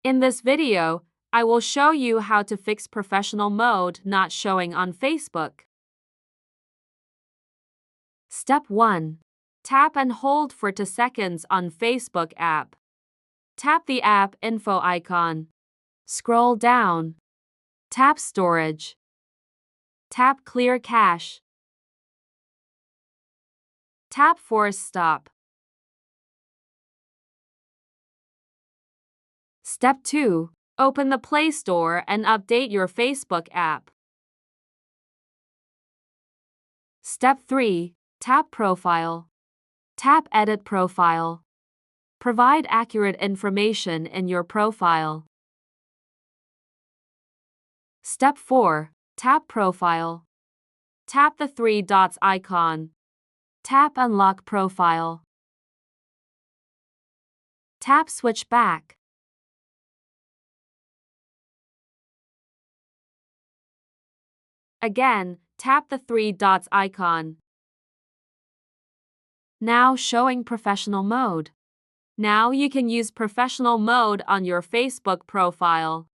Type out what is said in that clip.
In this video, I will show you how to fix professional mode not showing on Facebook. Step 1. Tap and hold for 2 seconds on Facebook app. Tap the app info icon. Scroll down. Tap Storage. Tap Clear Cache. Tap Force Stop. Step 2. Open the Play Store and update your Facebook app. Step 3. Tap Profile. Tap Edit Profile. Provide accurate information in your profile. Step 4. Tap Profile. Tap the 3 dots icon. Tap Unlock Profile. Tap Switch Back. Again, tap the 3 dots icon. Now showing professional mode. Now you can use professional mode on your Facebook profile.